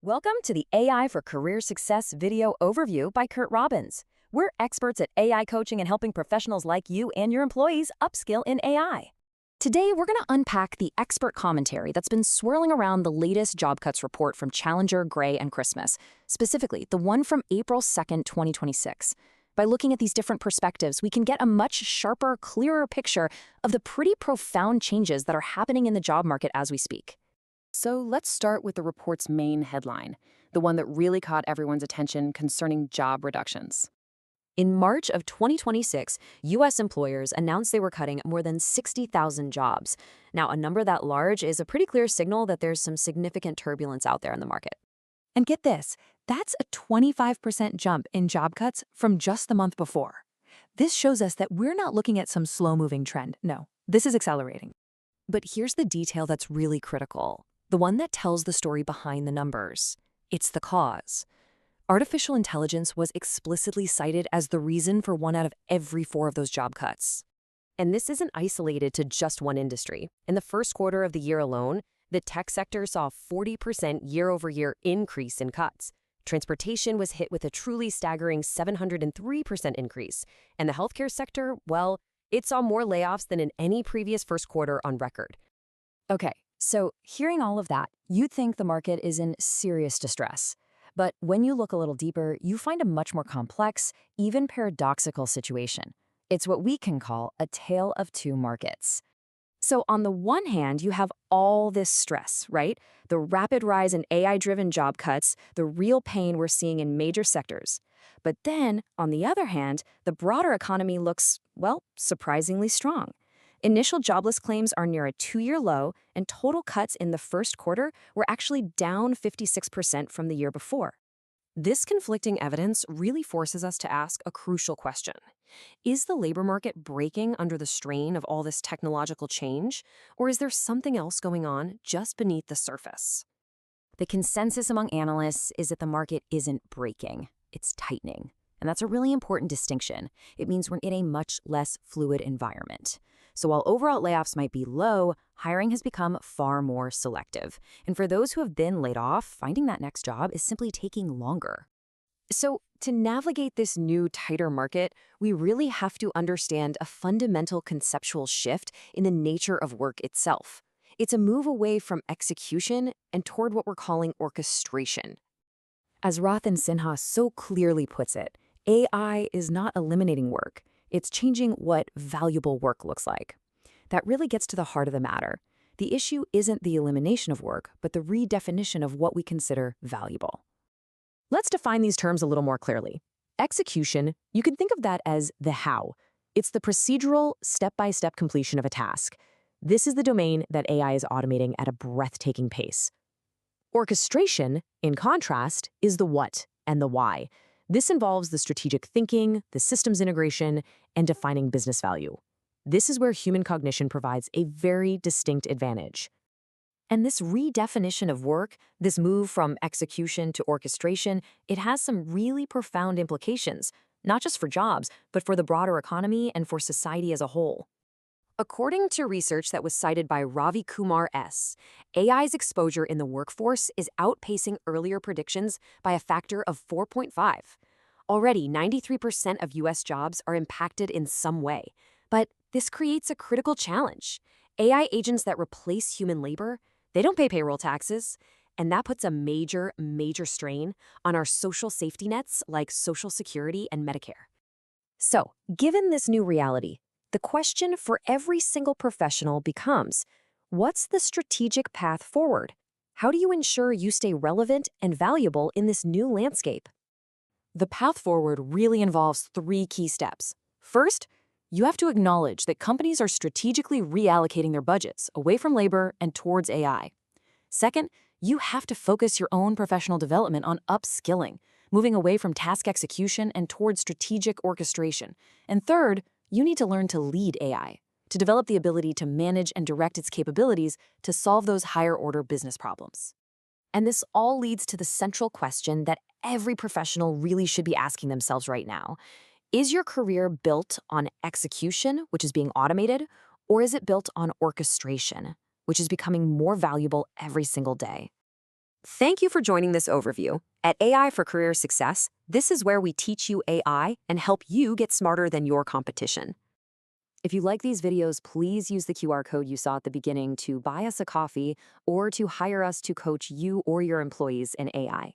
Welcome to the AI for Career Success video overview by Curt Robbins. We're experts at AI coaching and helping professionals like you and your employees upskill in AI. Today, we're going to unpack the expert commentary that's been swirling around the latest job cuts report from Challenger, Gray, and Christmas, specifically the one from April 2nd, 2026. By looking at these different perspectives, we can get a much sharper, clearer picture of the pretty profound changes that are happening in the job market as we speak. So let's start with the report's main headline, the one that really caught everyone's attention concerning job reductions. In March of 2026, U.S. employers announced they were cutting more than 60,000 jobs. Now, a number that large is a pretty clear signal that there's some significant turbulence out there in the market. And get this, that's a 25% jump in job cuts from just the month before. This shows us that we're not looking at some slow-moving trend. No, this is accelerating. But here's the detail that's really critical, the one that tells the story behind the numbers. It's the cause. Artificial intelligence was explicitly cited as the reason for 1 out of every 4 of those job cuts. And this isn't isolated to just one industry. In the first quarter of the year alone, the tech sector saw a 40% year-over-year increase in cuts. Transportation was hit with a truly staggering 703% increase. And the healthcare sector, well, it saw more layoffs than in any previous first quarter on record. Okay, so hearing all of that, you'd think the market is in serious distress. But when you look a little deeper, you find a much more complex, even paradoxical situation. It's what we can call a tale of two markets. So on the one hand, you have all this stress, right? The rapid rise in AI-driven job cuts, the real pain we're seeing in major sectors. But then, on the other hand, the broader economy looks, well, surprisingly strong. Initial jobless claims are near a 2-year low, and total cuts in the first quarter were actually down 56% from the year before. This conflicting evidence really forces us to ask a crucial question. Is the labor market breaking under the strain of all this technological change, or is there something else going on just beneath the surface? The consensus among analysts is that the market isn't breaking, it's tightening. And that's a really important distinction. It means we're in a much less fluid environment. So while overall layoffs might be low, hiring has become far more selective. And for those who have been laid off, finding that next job is simply taking longer. So to navigate this new, tighter market, we really have to understand a fundamental conceptual shift in the nature of work itself. It's a move away from execution and toward what we're calling orchestration. As Rathan Sinha so clearly puts it, AI is not eliminating work. It's changing what valuable work looks like. That really gets to the heart of the matter. The issue isn't the elimination of work, but the redefinition of what we consider valuable. Let's define these terms a little more clearly. Execution, you can think of that as the how. It's the procedural, step-by-step completion of a task. This is the domain that AI is automating at a breathtaking pace. Orchestration, in contrast, is the what and the why. This involves the strategic thinking, the systems integration, and defining business value. This is where human cognition provides a very distinct advantage. And this redefinition of work, this move from execution to orchestration, it has some really profound implications, not just for jobs, but for the broader economy and for society as a whole. According to research that was cited by Ravi Kumar S., AI's exposure in the workforce is outpacing earlier predictions by a factor of 4.5. Already, 93% of U.S. jobs are impacted in some way. But this creates a critical challenge. AI agents that replace human labor, they don't pay payroll taxes, and that puts a major strain on our social safety nets like Social Security and Medicare. So, given this new reality, the question for every single professional becomes, what's the strategic path forward? How do you ensure you stay relevant and valuable in this new landscape? The path forward really involves 3 key steps. First, you have to acknowledge that companies are strategically reallocating their budgets away from labor and towards AI. Second, you have to focus your own professional development on upskilling, moving away from task execution and towards strategic orchestration. And third, you need to learn to lead AI, to develop the ability to manage and direct its capabilities to solve those higher-order business problems. And this all leads to the central question that every professional really should be asking themselves right now. Is your career built on execution, which is being automated, or is it built on orchestration, which is becoming more valuable every single day? Thank you for joining this overview. At AI for Career Success, this is where we teach you AI and help you get smarter than your competition. If you like these videos, please use the QR code you saw at the beginning to buy us a coffee or to hire us to coach you or your employees in AI.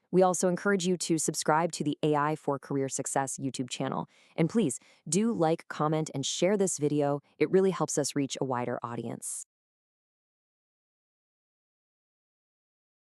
We also encourage you to subscribe to the AI for Career Success YouTube channel. And please do like, comment, and share this video. It really helps us reach a wider audience.